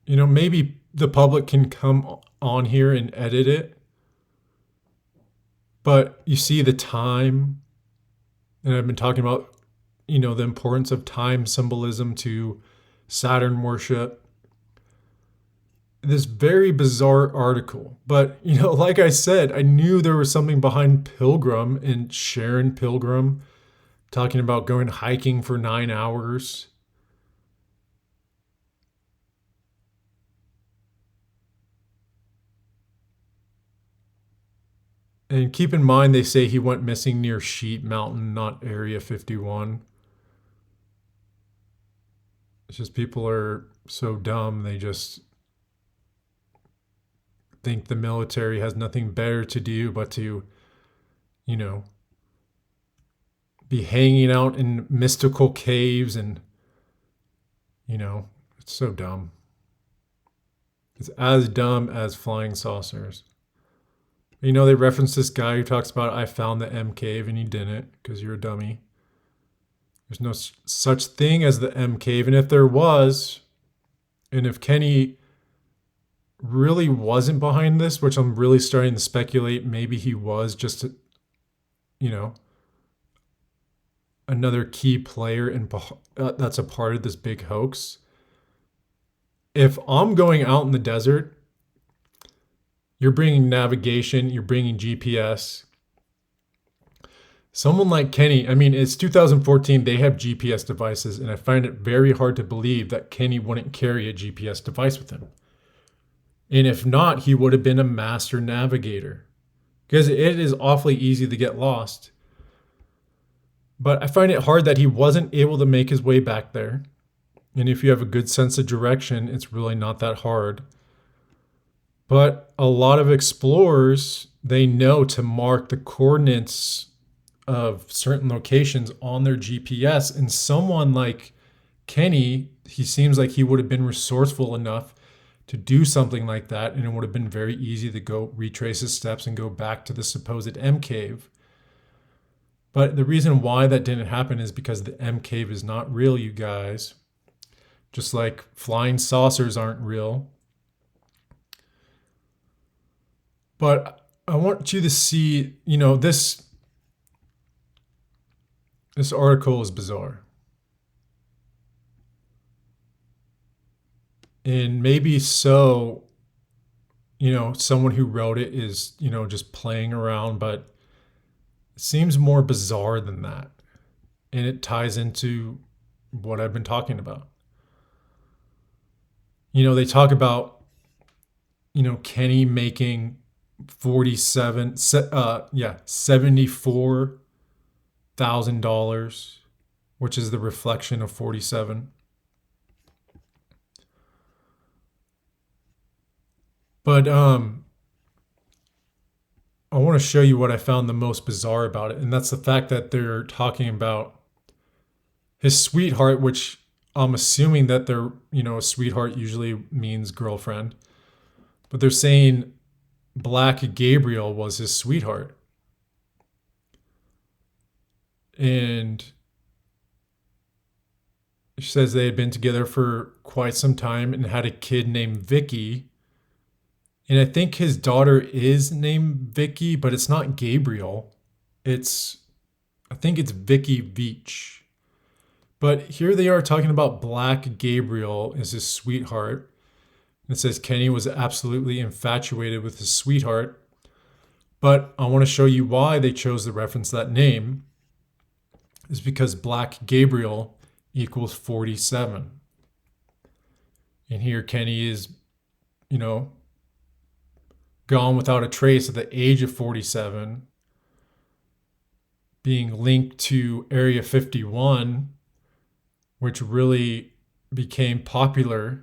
maybe the public can come on here and edit it. But you see the time, and I've been talking about, the importance of time symbolism to Saturn worship. This very bizarre article. But, like I said, I knew there was something behind Pilgrim and Sharon Pilgrim talking about going hiking for 9 hours. And keep in mind, they say he went missing near Sheep Mountain, not Area 51. It's just people are so dumb, they just think the military has nothing better to do but to, be hanging out in mystical caves and, it's so dumb. It's as dumb as flying saucers. They reference this guy who talks about, I found the M cave, and he didn't because you're a dummy. There's no such thing as the M cave. And if there was, and if Kenny really wasn't behind this, which I'm really starting to speculate, maybe he was just, another key player in that's a part of this big hoax. If I'm going out in the desert, you're bringing navigation, you're bringing GPS. Someone like Kenny, it's 2014, they have GPS devices, and I find it very hard to believe that Kenny wouldn't carry a GPS device with him. And if not, he would have been a master navigator, because it is awfully easy to get lost. But I find it hard that he wasn't able to make his way back there. And if you have a good sense of direction, it's really not that hard. But a lot of explorers, they know to mark the coordinates of certain locations on their GPS. And someone like Kenny, he seems like he would have been resourceful enough to do something like that. And it would have been very easy to go retrace his steps and go back to the supposed M cave. But the reason why that didn't happen is because the M cave is not real, you guys. Just like flying saucers aren't real. But I want you to see, this article is bizarre. And maybe so, someone who wrote it is, just playing around, but it seems more bizarre than that. And it ties into what I've been talking about. They talk about, Kenny making $74,000, which is the reflection of 47. But I want to show you what I found the most bizarre about it, and that's the fact that they're talking about his sweetheart, which I'm assuming that they're, a sweetheart usually means girlfriend, but they're saying Black Gabriel was his sweetheart. And she says they had been together for quite some time and had a kid named Vicky. And I think his daughter is named Vicky, but it's not Gabriel. I think it's Kenny Veach. But here they are talking about Black Gabriel as his sweetheart. It says Kenny was absolutely infatuated with his sweetheart. But I want to show you why they chose to reference that name. Is because Black Gabriel equals 47. And here Kenny is, gone without a trace at the age of 47, being linked to Area 51, which really became popular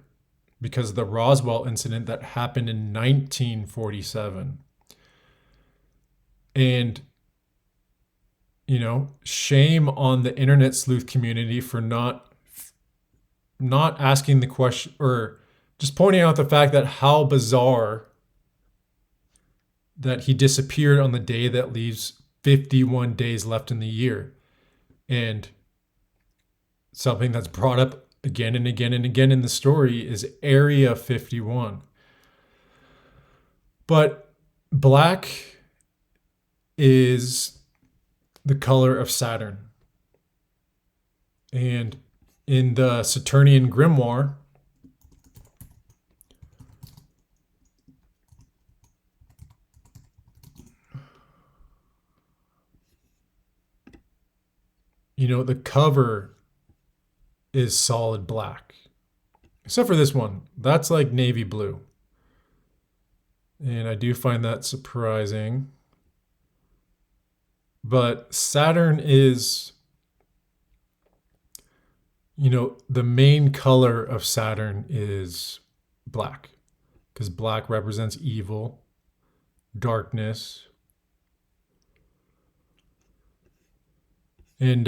because of the Roswell incident that happened in 1947. And, shame on the internet sleuth community for not asking the question, or just pointing out the fact that how bizarre that he disappeared on the day that leaves 51 days left in the year. And something that's brought up again and again and again in the story is Area 51. But black is the color of Saturn. And in the Saturnian grimoire, the cover is solid black. Except for this one. That's like navy blue. And I do find that surprising. But Saturn is, the main color of Saturn is black. Because black represents evil, darkness. And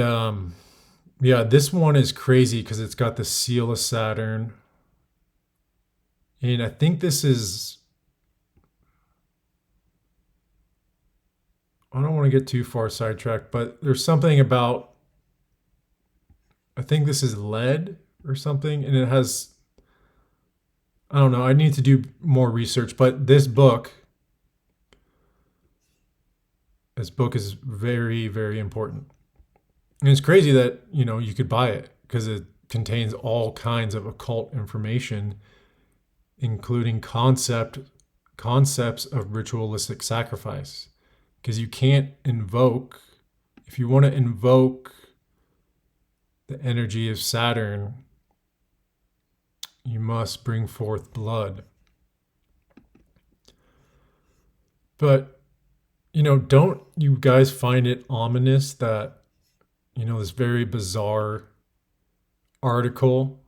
this one is crazy because it's got the seal of Saturn. And I think this is, I don't want to get too far sidetracked, but there's something about, I think this is lead or something, and it has, I don't know, I need to do more research, but this book is very, very important. And it's crazy that, you could buy it because it contains all kinds of occult information, including concepts of ritualistic sacrifice. Because you can't invoke, if you want to invoke the energy of Saturn, you must bring forth blood. But, don't you guys find it ominous that, this very bizarre article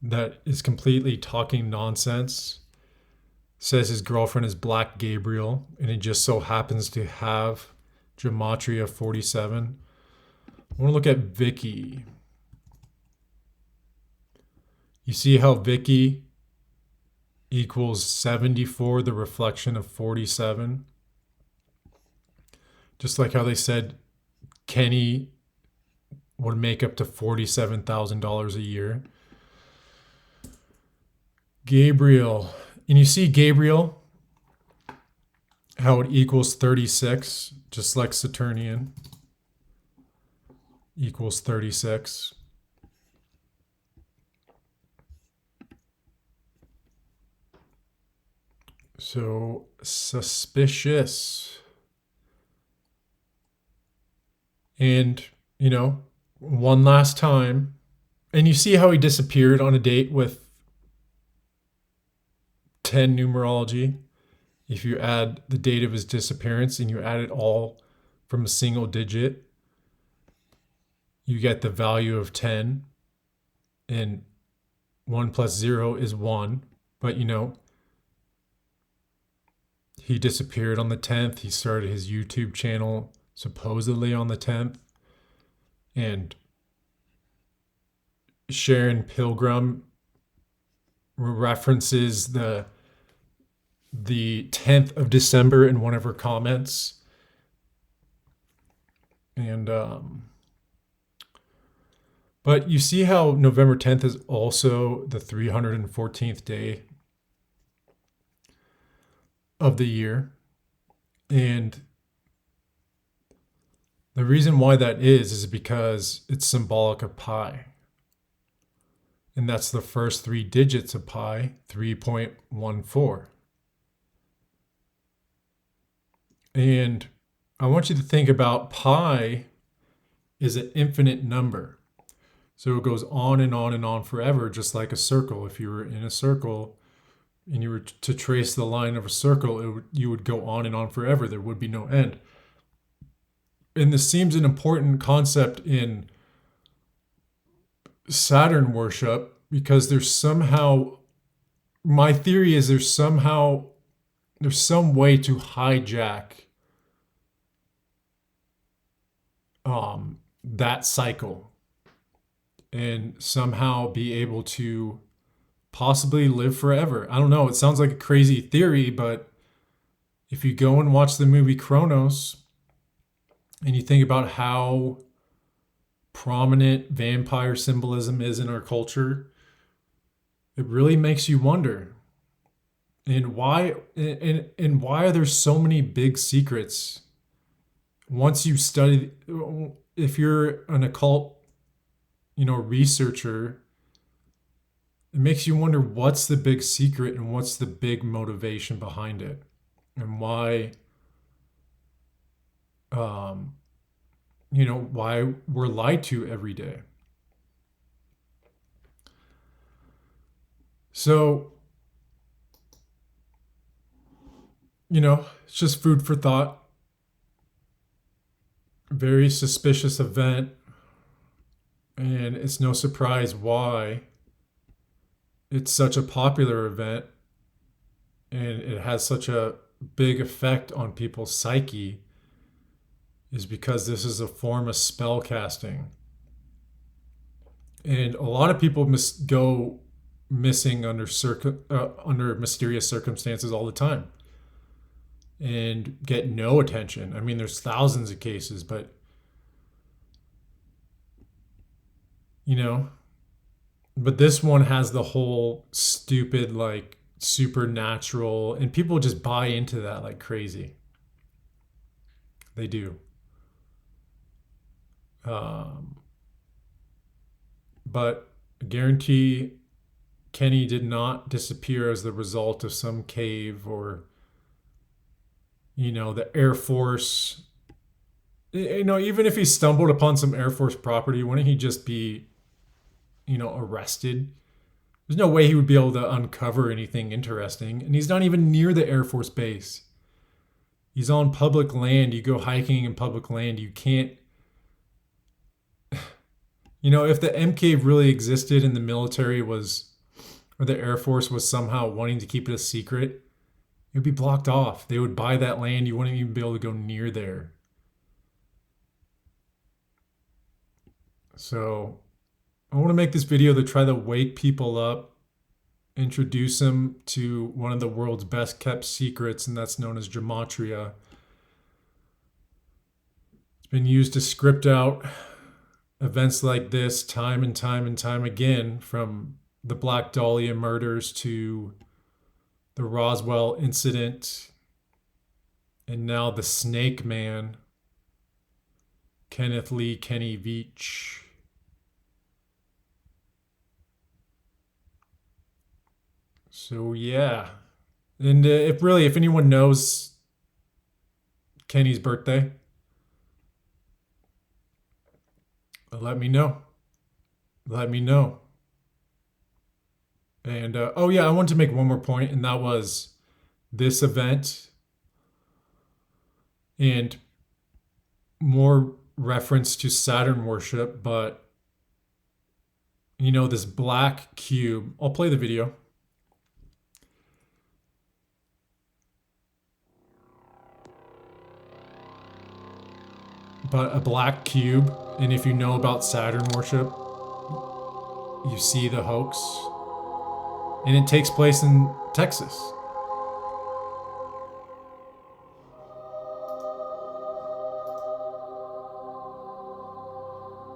that is completely talking nonsense says his girlfriend is Black Gabriel, and he just so happens to have Gematria 47. I want to look at Vicky. You see how Vicky equals 74, the reflection of 47? Just like how they said Kenny would make up to $47,000 a year. Gabriel. And you see Gabriel, how it equals 36, just like Saturnian equals 36. So suspicious. And, one last time, and you see how he disappeared on a date with 10 numerology. If you add the date of his disappearance and you add it all from a single digit, you get the value of 10. And 1 plus 0 is 1. But, he disappeared on the 10th. He started his YouTube channel supposedly on the 10th. And Sharon Pilgrim references the 10th of December in one of her comments. And but you see how November 10th is also the 314th day of the year. And the reason why that is because it's symbolic of pi. And that's the first 3 digits of pi, 3.14. And I want you to think about pi is an infinite number. So it goes on and on and on forever, just like a circle. If you were in a circle and you were to trace the line of a circle, you would go on and on forever. There would be no end. And this seems an important concept in Saturn worship because there's somehow, my theory is there's some way to hijack that cycle and somehow be able to possibly live forever. I don't know. It sounds like a crazy theory, but if you go and watch the movie Chronos and you think about how prominent vampire symbolism is in our culture, it really makes you wonder. And why are there so many big secrets? Once you study, if you're an occult, researcher, it makes you wonder what's the big secret and what's the big motivation behind it, and why, why we're lied to every day. So, it's just food for thought. Very suspicious event, and it's no surprise why it's such a popular event and it has such a big effect on people's psyche, is because this is a form of spell casting. And a lot of people go missing under mysterious circumstances all the time and get no attention. I mean, there's thousands of cases, but but this one has the whole stupid, like, supernatural, and people just buy into that like crazy. They do. But I guarantee Kenny did not disappear as the result of some cave or, the Air Force. Even if he stumbled upon some Air Force property, wouldn't he just be, arrested? There's no way he would be able to uncover anything interesting. And he's not even near the Air Force base. He's on public land. You go hiking in public land, you can't. If the MK really existed and the military was, or the Air Force was somehow wanting to keep it a secret, it would be blocked off. They would buy that land. You wouldn't even be able to go near there. So I want to make this video to try to wake people up, introduce them to one of the world's best kept secrets, and that's known as gematria. It's been used to script out events like this time and time and time again, from the Black Dahlia murders to the Roswell Incident, and now the Snake Man, Kenny Veach. So yeah, and if anyone knows Kenny's birthday, let me know. Let me know. And oh yeah, I wanted to make one more point, and that was this event and more reference to Saturn worship, but this black cube. I'll play the video. But a black cube, and if you know about Saturn worship, you see the hoax. And it takes place in Texas.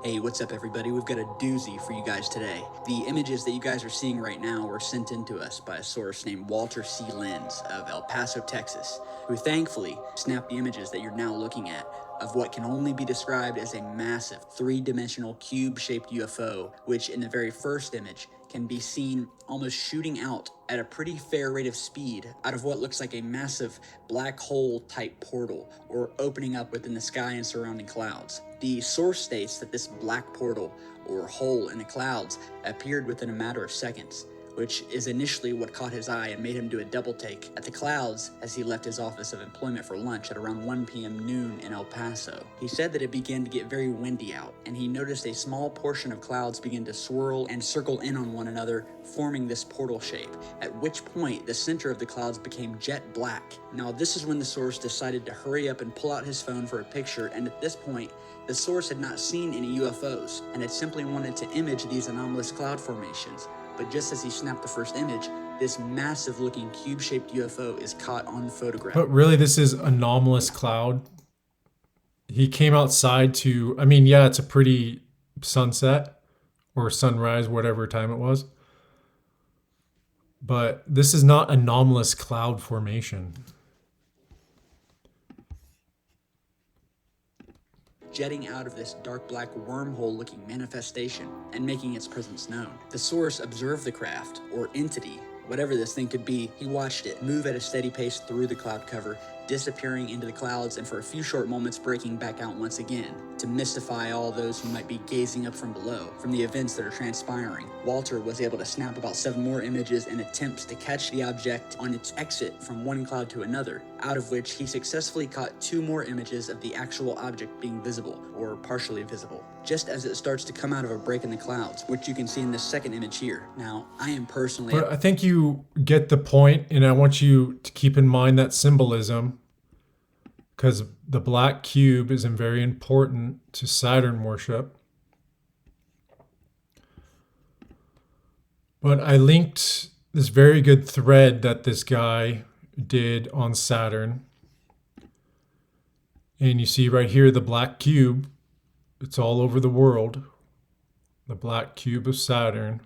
Hey, what's up everybody? We've got a doozy for you guys today. The images that you guys are seeing right now were sent in to us by a source named Walter C. Lenz of El Paso, Texas, who thankfully snapped the images that you're now looking at of what can only be described as a massive three-dimensional cube-shaped UFO, which in the very first image can be seen almost shooting out at a pretty fair rate of speed out of what looks like a massive black hole type portal, or opening up within the sky and surrounding clouds. The source states that this black portal or hole in the clouds appeared within a matter of seconds, which is initially what caught his eye and made him do a double take at the clouds as he left his office of employment for lunch at around 1 p.m. noon in El Paso. He said that it began to get very windy out, and he noticed a small portion of clouds begin to swirl and circle in on one another, forming this portal shape, at which point the center of the clouds became jet black. Now, this is when the source decided to hurry up and pull out his phone for a picture, and at this point, the source had not seen any UFOs and had simply wanted to image these anomalous cloud formations. But just as he snapped the first image, this massive looking cube-shaped UFO is caught on photograph. But really, this is anomalous cloud. He came outside to, I mean, yeah, it's a pretty sunset or sunrise, whatever time it was. But this is not anomalous cloud formation. Jetting out of this dark black wormhole looking manifestation and making its presence known. The source observed the craft, or entity, whatever this thing could be. He watched it move at a steady pace through the cloud cover, disappearing into the clouds and for a few short moments breaking back out once again, to mystify all those who might be gazing up from below from the events that are transpiring. Walter was able to snap about 7 more images in attempts to catch the object on its exit from one cloud to another, out of which he successfully caught 2 more images of the actual object being visible, or partially visible, just as it starts to come out of a break in the clouds, which you can see in this second image here. Now, I am personally... But I think you get the point, and I want you to keep in mind that symbolism, because the black cube is very important to Saturn worship. But I linked this very good thread that this guy did on Saturn. And you see right here the black cube. It's all over the world. The black cube of Saturn.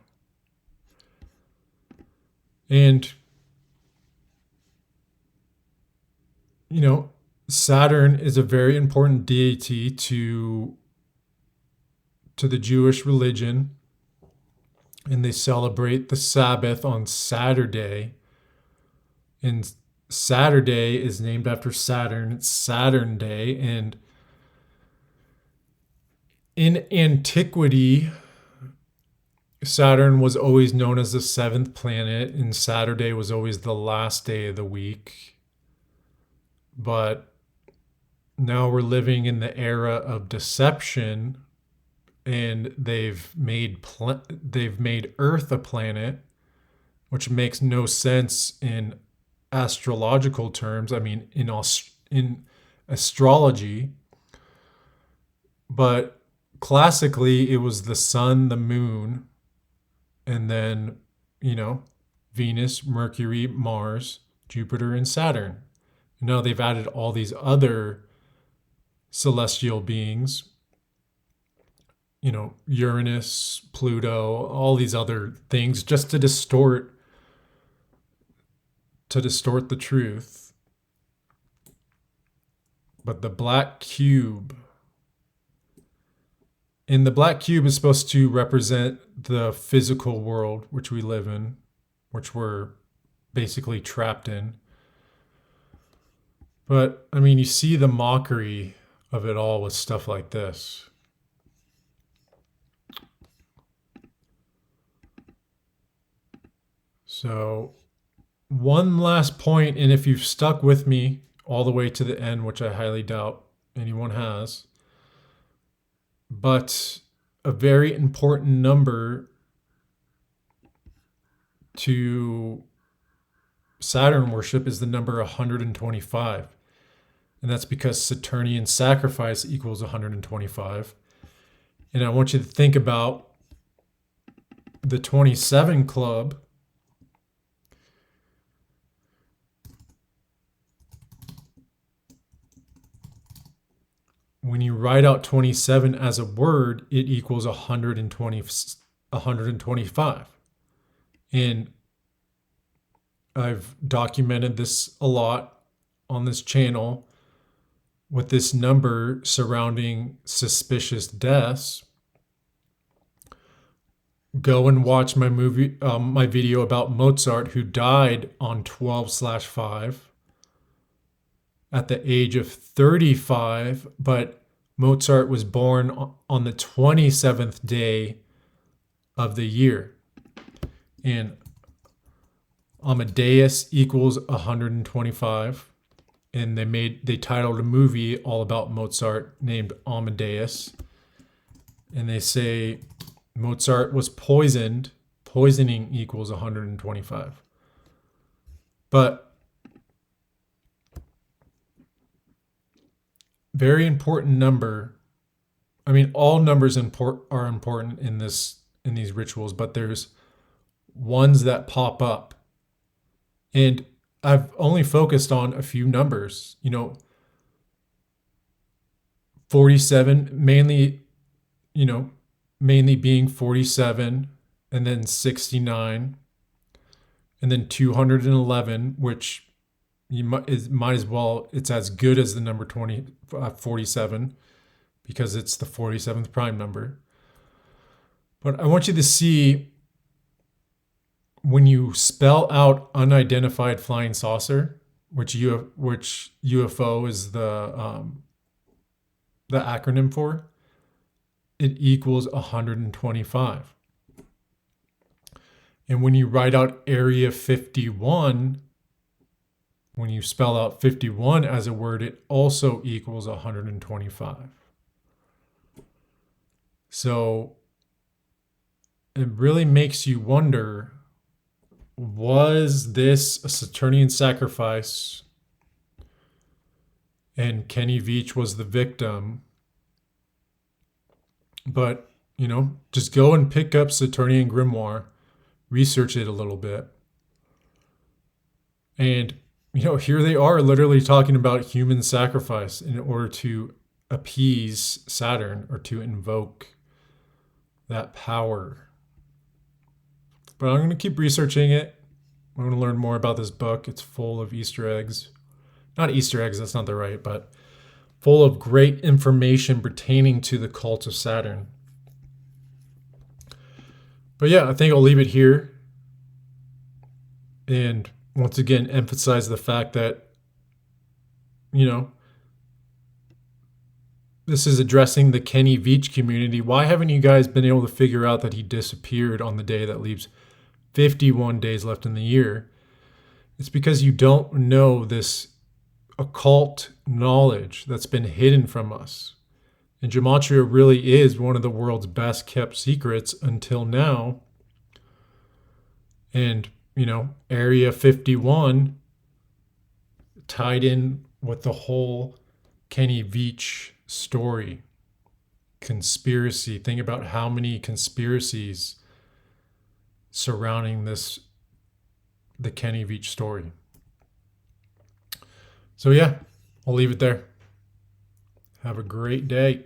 And, you know, Saturn is a very important deity to the Jewish religion, and they celebrate the Sabbath on Saturday. And Saturday is named after Saturn. It's Saturn Day. And in antiquity, Saturn was always known as the 7th planet, and Saturday was always the last day of the week. But now we're living in the era of deception, and they've made Earth a planet, which makes no sense in astrological terms. I mean, in astrology, but classically it was the sun, the moon, and then, you know, Venus, Mercury, Mars, Jupiter, and Saturn. Now they've added all these other celestial beings, you know, Uranus, Pluto, all these other things, just to distort the truth. But the black cube, and the black cube is supposed to represent the physical world which we live in, which we're basically trapped in. But, I mean, you see the mockery of it all with stuff like this. So, one last point, and if you've stuck with me all the way to the end, which I highly doubt anyone has, but a very important number to Saturn worship is the number 125. And that's because Saturnian sacrifice equals 125. And I want you to think about the 27 club. When you write out 27 as a word, it equals 125. And I've documented this a lot on this channel with this number surrounding suspicious deaths. Go and watch my video about Mozart, who died on 12/5 at the age of 35, but Mozart was born on the 27th day of the year. And Amadeus equals 125. And they titled a movie all about Mozart named Amadeus. And they say Mozart was poisoned. Poisoning equals 125. But very important number. I mean, all numbers are important in these rituals, but there's ones that pop up. And I've only focused on a few numbers, 47 mainly being 47, and then 69, and then 211, which might as well, it's as good as the number 47 because it's the 47th prime number. But I want you to see when you spell out unidentified flying saucer, which UFO is the acronym for, it equals 125. And when you write out Area 51, when you spell out 51 as a word, it also equals 125. So it really makes you wonder, was this a Saturnian sacrifice and Kenny Veach was the victim? But, just go and pick up Saturnian Grimoire, research it a little bit. And, here they are literally talking about human sacrifice in order to appease Saturn or to invoke that power. But I'm going to keep researching it. I'm going to learn more about this book. It's full of Easter eggs. Not Easter eggs, that's not the right, but full of great information pertaining to the cult of Saturn. But yeah, I think I'll leave it here. And once again, emphasize the fact that, this is addressing the Kenny Veach community. Why haven't you guys been able to figure out that he disappeared on the day that leaves 51 days left in the year? It's because you don't know this occult knowledge that's been hidden from us. And gematria really is one of the world's best kept secrets until now. And, Area 51 tied in with the whole Kenny Veach story. Conspiracy. Think about how many conspiracies surrounding the Kenny Veach story. So yeah, I'll leave it there. Have a great day.